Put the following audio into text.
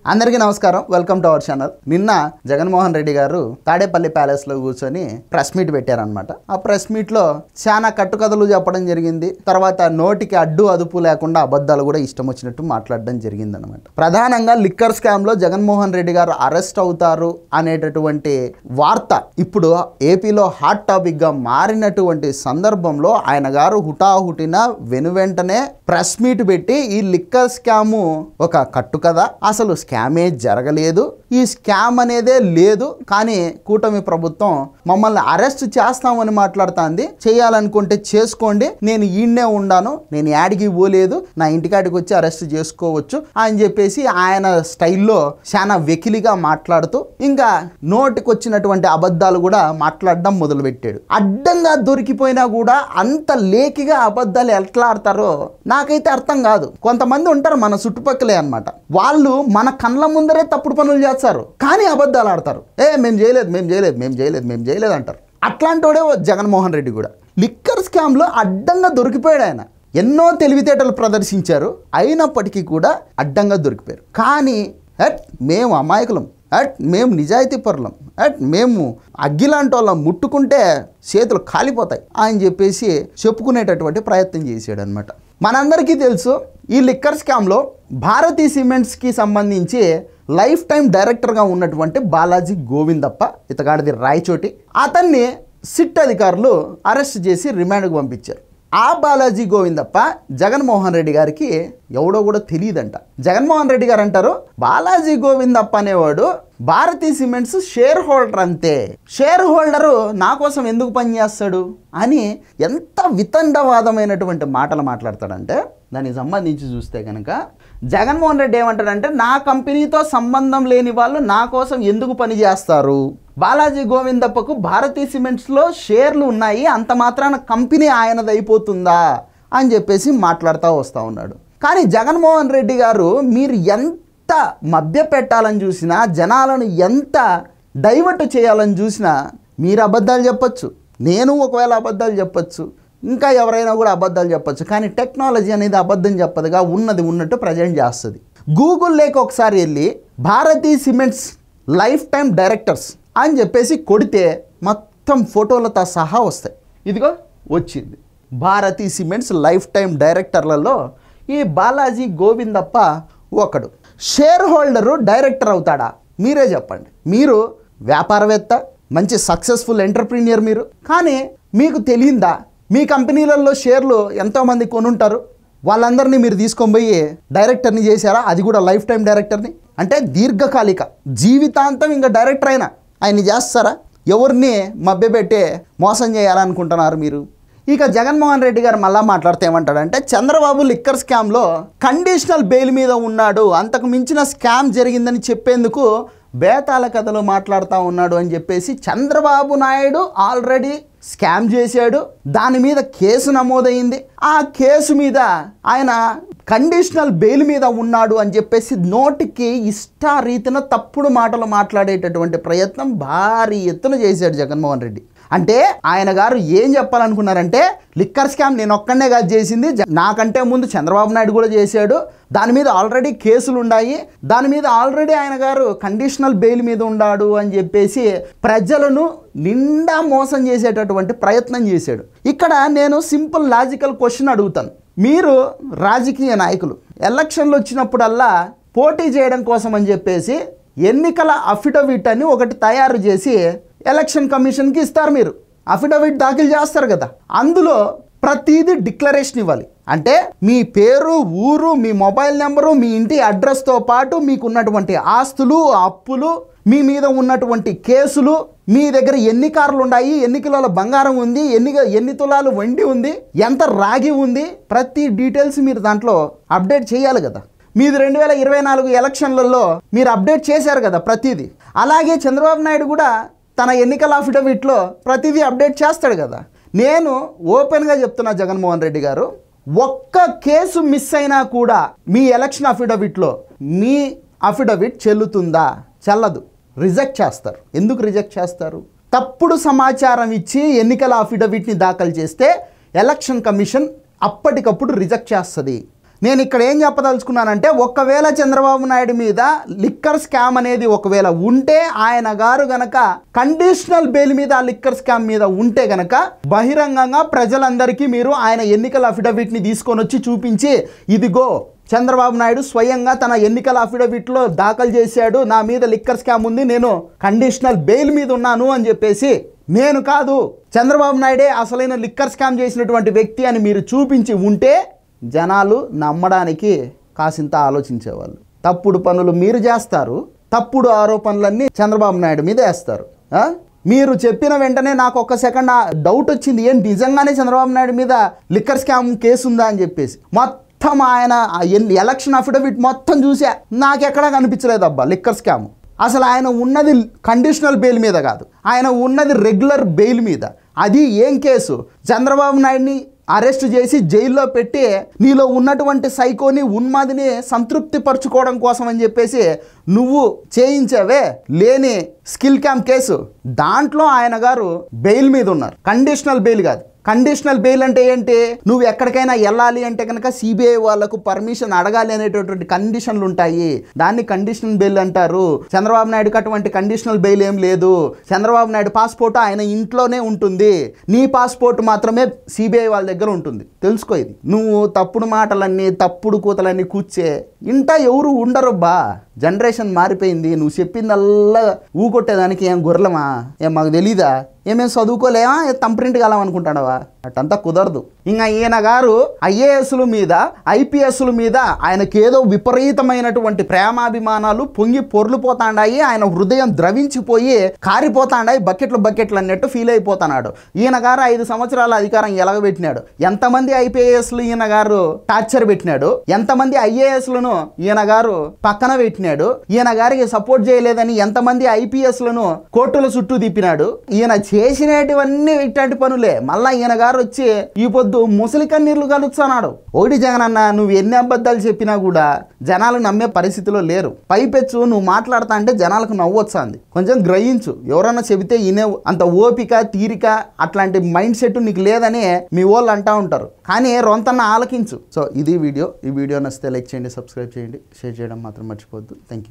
అందరికీ నమస్కారం. Welcome to our channel. నిన్న జగన్మోహన్ రెడ్డి గారు తాడేపల్లి ప్యాలెస్ లో కూర్చొని ప్రెస్ మీట్ పెట్టారనమాట. ఆ ప్రెస్ మీట్ లో చాలా కట్టుకథలు చెప్పడం జరిగింది. తర్వాత నోటికి అడ్డు అదుపు లేకుండా అబద్ధాలు కూడా ఇష్టం వచ్చినట్టు మాట్లాడడం జరిగింది అనమాట. ప్రధానంగా లిక్కర్ స్కామ్ లో జగన్మోహన్ రెడ్డి గారు అరెస్ట్ అవుతారు అనేటటువంటి వార్త ఇప్పుడు ఏపీలో హాట్ టాపిక్ గా మారినటువంటి సందర్భంలో ఆయన గారు హుటాహుటిన వెనువెంటనే ప్రెస్ మీట్ పెట్టి ఈ లిక్కర్ స్కాము ఒక కట్టుకథ, అసలు స్కామే జరగలేదు, ఈ స్కామ్ అనేదే లేదు, కానీ కూటమి ప్రభుత్వం మమ్మల్ని అరెస్ట్ చేస్తామని మాట్లాడుతుంది, చేయాలనుకుంటే చేసుకోండి, నేను ఈయన్నే ఉండాను, నేను యాడికి పోలేదు, నా ఇంటికాడికి వచ్చి అరెస్ట్ చేసుకోవచ్చు అని చెప్పేసి ఆయన స్టైల్లో చాలా వెకిలిగా మాట్లాడుతూ ఇంకా నోటికొచ్చినటువంటి అబద్ధాలు కూడా మాట్లాడడం మొదలుపెట్టాడు. అడ్డంగా దొరికిపోయినా కూడా అంత లేకిగా అబద్ధాలు ఎట్లా ఆడతారో నాకైతే అర్థం కాదు. కొంతమంది ఉంటారు మన చుట్టుపక్కలే అన్నమాట, వాళ్ళు మన కళ్ళ ముందరే తప్పుడు పనులు చేస్తారు కానీ అబద్ధాలు ఆడతారు. మేము చేయలేదు అంటారు. అట్లాంటి వాడే జగన్మోహన్ రెడ్డి కూడా లిక్కర్ స్కామ్ లో అడ్డంగా దొరికిపోయాడు. ఆయన ఎన్నో తెలివితేటలు ప్రదర్శించారు, అయినప్పటికీ కూడా అడ్డంగా దొరికిపోయారు. కానీ మేము అమాయకులం, మేము నిజాయితీ పరులం, మేము అగ్గిలాంటి వాళ్ళం, ముట్టుకుంటే చేతులు కాలిపోతాయి అని చెప్పేసి చెప్పుకునేటటువంటి ప్రయత్నం చేశాడు అనమాట. మనందరికీ తెలుసు ఈ లిక్కర్ స్కామ్లో భారతీ సిమెంట్స్కి సంబంధించి లైఫ్ టైం డైరెక్టర్గా ఉన్నటువంటి బాలాజీ గోవిందప్ప, ఇతగాడిది రాయచోటి, అతన్ని సిట్ అధికారులు అరెస్ట్ చేసి రిమాండ్కు పంపించారు. ఆ బాలాజీ గోవిందప్ప జగన్మోహన్ రెడ్డి గారికి ఎవడో కూడా తెలియదంట. జగన్మోహన్ రెడ్డి గారు అంటారు, బాలాజీ గోవిందప్ప అనేవాడు భారతీ సిమెంట్స్ షేర్ హోల్డర్, అంతే, షేర్ హోల్డరు నా కోసం ఎందుకు పనిచేస్తాడు అని ఎంత వితండవాదమైనటువంటి మాటలు మాట్లాడతాడంటే, దానికి సంబంధించి చూస్తే కనుక జగన్మోహన్ రెడ్డి ఏమంటాడంటే, నా కంపెనీతో సంబంధం లేని వాళ్ళు నా కోసం ఎందుకు పనిచేస్తారు, బాలాజీ గోవిందప్పకు భారతీ సిమెంట్స్లో షేర్లు ఉన్నాయి, అంత మాత్రాన కంపెనీ ఆయనది అయిపోతుందా అని చెప్పేసి మాట్లాడుతూ వస్తూ ఉన్నాడు. కానీ జగన్మోహన్ రెడ్డి గారు మీరు ఎంత మభ్య పెట్టాలని చూసినా, జనాలను ఎంత డైవర్ట్ చేయాలని చూసినా మీరు అబద్ధాలు చెప్పచ్చు, నేను ఒకవేళ అబద్ధాలు చెప్పచ్చు, ఇంకా ఎవరైనా కూడా అబద్ధాలు చెప్పచ్చు, కానీ టెక్నాలజీ అనేది అబద్ధం చెప్పదుగా, ఉన్నది ఉన్నట్టు ప్రజెంట్ చేస్తుంది. గూగుల్లోకి ఒకసారి వెళ్ళి Bharathi cements lifetime directors అని చెప్పేసి కొడితే మొత్తం ఫోటోలతో సహా వస్తాయి. ఇదిగో వచ్చింది. భారతీ సిమెంట్స్ లైఫ్ టైం డైరెక్టర్లలో ఈ బాలాజీ గోవిందప్ప ఒకడు. షేర్ హోల్డరు డైరెక్టర్ అవుతాడా? మీరే చెప్పండి. మీరు వ్యాపారవేత్త, మంచి సక్సెస్ఫుల్ ఎంటర్ప్రీనియర్ మీరు, కానీ మీకు తెలియందా మీ కంపెనీలలో షేర్లు ఎంతోమంది కొనుంటారు, వాళ్ళందరినీ మీరు తీసుకొని పోయి డైరెక్టర్ని చేశారా? అది కూడా లైఫ్ టైం డైరెక్టర్ని, అంటే దీర్ఘకాలిక జీవితాంతం ఇంకా డైరెక్టర్ అయినా ఆయన్ని చేస్తారా? ఎవరిని మభ్యపెట్టే మోసం చేయాలనుకుంటున్నారు మీరు? ఇక జగన్మోహన్ రెడ్డి గారు మళ్ళా మాట్లాడితే ఏమంటాడంటే, చంద్రబాబు లిక్కర్ స్కామ్లో కండిషనల్ బెయిల్ మీద ఉన్నాడు, అంతకు మించిన స్కామ్ జరిగిందని చెప్పేందుకు బేతాల కథలు మాట్లాడుతూ ఉన్నాడు అని చెప్పేసి, చంద్రబాబు నాయుడు ఆల్రెడీ స్కామ్ చేశాడు, దాని మీద కేసు నమోదైంది, ఆ కేసు మీద ఆయన కండిషనల్ బెయిల్ మీద ఉన్నాడు అని చెప్పేసి నోటికి ఇష్టారీతిన తప్పుడు మాటలు మాట్లాడేటటువంటి ప్రయత్నం భారీ ఎత్తున చేశాడు జగన్మోహన్ రెడ్డి. అంటే ఆయన గారు ఏం చెప్పాలనుకున్నారంటే, లిక్కర్ స్కామ్ నేను ఒక్కడనే కాదు చేసింది, నాకంటే ముందు చంద్రబాబు నాయుడు కూడా చేశాడు, దాని మీద ఆల్రెడీ కేసులు ఉన్నాయి, దాని మీద ఆల్రెడీ ఆయన గారు కండిషనల్ బెయిల్ మీద ఉన్నాడు అని చెప్పేసి ప్రజలను నిండా మోసం చేసేటటువంటి ప్రయత్నం చేశాడు. ఇక్కడ నేను సింపుల్ లాజికల్ క్వశ్చన్ అడుగుతాను. మీరు రాజకీయ నాయకులు ఎలక్షన్లు వచ్చినప్పుడల్లా పోటీ చేయడం కోసం అని చెప్పేసి ఎన్నికల అఫిడవిట్ అని ఒకటి తయారు చేసి ఎలక్షన్ కమిషన్కి ఇస్తారు. మీరు అఫిడవిట్ దాఖలు చేస్తారు కదా, అందులో ప్రతిదీ డిక్లరేషన్ ఇవ్వాలి. అంటే మీ పేరు, ఊరు, మీ మొబైల్ నెంబరు, మీ ఇంటి అడ్రస్తో పాటు మీకున్నటువంటి ఆస్తులు, అప్పులు, మీ మీద ఉన్నటువంటి కేసులు, మీ దగ్గర ఎన్ని కార్లు ఉన్నాయి, ఎన్ని కిలోల బంగారం ఉంది, ఎన్ని తులాలు వెండి ఉంది, ఎంత రాగి ఉంది, ప్రతి డీటెయిల్స్ మీరు దాంట్లో అప్డేట్ చేయాలి కదా. మీది 2024 ఎలక్షన్లలో మీరు అప్డేట్ చేశారు కదా ప్రతిదీ. అలాగే చంద్రబాబు నాయుడు కూడా తన ఎన్నికల అఫిడవిట్లో ప్రతిదీ అప్డేట్ చేస్తాడు కదా. నేను ఓపెన్గా చెప్తున్నా, జగన్మోహన్ రెడ్డి గారు ఒక్క కేసు మిస్ అయినా కూడా మీ ఎలక్షన్ అఫిడవిట్లో మీ అఫిడవిట్ చెల్లుతుందా? చెల్లదు, రిజెక్ట్ చేస్తారు. ఎందుకు రిజెక్ట్ చేస్తారు? తప్పుడు సమాచారం ఇచ్చి ఎన్నికల అఫిడవిట్ని దాఖలు చేస్తే ఎలక్షన్ కమిషన్ అప్పటికప్పుడు రిజెక్ట్ చేస్తుంది. నేను ఇక్కడ ఏం చెప్పదలుచుకున్నానంటే, ఒకవేళ చంద్రబాబు నాయుడు మీద లిక్కర్ స్కామ్ అనేది ఒకవేళ ఉంటే, ఆయన గారు గనక కండిషనల్ బెయిల్ మీద ఆ లిక్కర్ స్కామ్ మీద ఉంటే గనక బహిరంగంగా ప్రజలందరికీ మీరు ఆయన ఎన్నికల అఫిడవిట్ని తీసుకొని వచ్చి చూపించి, ఇదిగో చంద్రబాబు నాయుడు స్వయంగా తన ఎన్నికల అఫిడవిట్లో దాఖలు చేశాడు, నా మీద లిక్కర్ స్కామ్ ఉంది, నేను కండిషనల్ బెయిల్ మీద ఉన్నాను అని చెప్పేసి, నేను కాదు చంద్రబాబు నాయుడే అసలైన లిక్కర్ స్కామ్ చేసినటువంటి వ్యక్తి అని మీరు చూపించి ఉంటే జనాలు నమ్మడానికి కాసింత ఆలోచించేవాళ్ళు. తప్పుడు పనులు మీరు చేస్తారు, తప్పుడు ఆరోపణలన్నీ చంద్రబాబు నాయుడు మీద వేస్తారు. మీరు చెప్పిన వెంటనే నాకు ఒక్క సెకండ్ డౌట్ వచ్చింది, ఏంటి నిజంగానే చంద్రబాబు నాయుడు మీద లిక్కర్ స్కామ్ కేసు ఉందా అని చెప్పేసి. మొత్తం ఆయన ఎలక్షన్ అఫిడవిట్ మొత్తం చూసా, నాకెక్కడా కనిపించలేదు అబ్బా లిక్కర్ స్కామ్. అసలు ఆయన ఉన్నది కండిషనల్ బెయిల్ మీద కాదు, ఆయన ఉన్నది రెగ్యులర్ బెయిల్ మీద. అది ఏం కేసు? చంద్రబాబు నాయుడిని అరెస్ట్ చేసి జైల్లో పెట్టి నీలో ఉన్నటువంటి సైకోని ఉన్మాదిని సంతృప్తి పరచుకోవడం కోసం అని చెప్పేసి నువ్వు చేయించావే లేని స్కిల్ క్యాంప్ కేసు, దాంట్లో ఆయన గారు బెయిల్ మీద ఉన్నారు, కండిషనల్ బెయిల్ కాదు. కండిషనల్ బెయిల్ అంటే ఏంటి? నువ్వు ఎక్కడికైనా వెళ్ళాలి అంటే కనుక సిబిఐ వాళ్ళకు పర్మిషన్ అడగాలి అనేటటువంటి కండిషన్లు ఉంటాయి, దాన్ని కండిషనల్ బెయిల్ అంటారు. చంద్రబాబు నాయుడుకి అటువంటి కండిషనల్ బెయిల్ ఏం లేదు. చంద్రబాబు నాయుడు పాస్పోర్ట్ ఆయన ఇంట్లోనే ఉంటుంది, నీ పాస్పోర్ట్ మాత్రమే సిబిఐ వాళ్ళ దగ్గర ఉంటుంది. తెలుసుకో ఇది. నువ్వు తప్పుడు మాటలన్నీ తప్పుడు కూతలన్నీ కూర్చే ఇంట ఎవరు ఉండరు బా. జనరేషన్ మారిపోయింది, నువ్వు చెప్పిందల్లా ఊకొట్టేదానికి ఏం గొర్రెలమా? ఏం మాకు తెలీదా? ఏమేమి చదువుకోలేమా? తంప్రింట్ కాలమనుకుంటాడవా? అటంతా కుదరదు. ఇంకా ఈయన గారు ఐఏఎస్ల మీద ఐపీఎస్ల మీద ఆయనకేదో విపరీతమైనటువంటి ప్రేమాభిమానాలు పొంగి పొర్లుపోతాండాయి, ఆయన హృదయం ద్రవించిపోయి కారిపోతాండాయి, బకెట్లు అన్నట్టు ఫీల్ అయిపోతున్నాడు. ఈయన గారు 5 సంవత్సరాల అధికారం ఎలగబెట్టినాడు, ఎంతమంది ఐపీఎస్లు ఈయన గారు టార్చర్ పెట్టినాడు, ఎంతమంది ఐఏఎస్లను ఈయన గారు పక్కన పెట్టినాడు, ఈయన గారికి సపోర్ట్ చేయలేదని ఎంతమంది ఐపీఎస్లను కోర్టుల చుట్టూ తిప్పినాడు. ఈయన చేసినటువన్నీ ఇట్లాంటి పనులే. మళ్ళా ఈయన గారు వచ్చి ఈ పొద్దు ముసలి కన్నీళ్లు కలుస్తున్నాడు. ఒకటి జగనన్న, నువ్వు ఎన్ని అబద్ధాలు చెప్పినా కూడా జనాలు నమ్మే పరిస్థితిలో లేరు. పైపెచ్చు నువ్వు మాట్లాడుతా అంటే జనాలకు నవ్వొచ్చాంది, కొంచెం గ్రహించు. ఎవరన్నా చెబితే ఇనేవు అంత ఓపిక తీరిక అట్లాంటి మైండ్ సెట్ నీకు లేదని మీ వాళ్ళు అంటూ ఉంటారు, కానీ రొంతన్న ఆలకించు. సో ఇది వీడియో. ఈ వీడియో నచ్చితే లైక్ చేయండి, సబ్స్క్రైబ్ చేయండి, షేర్ చేయడం మాత్రం మర్చిపోవద్దు. Thank you.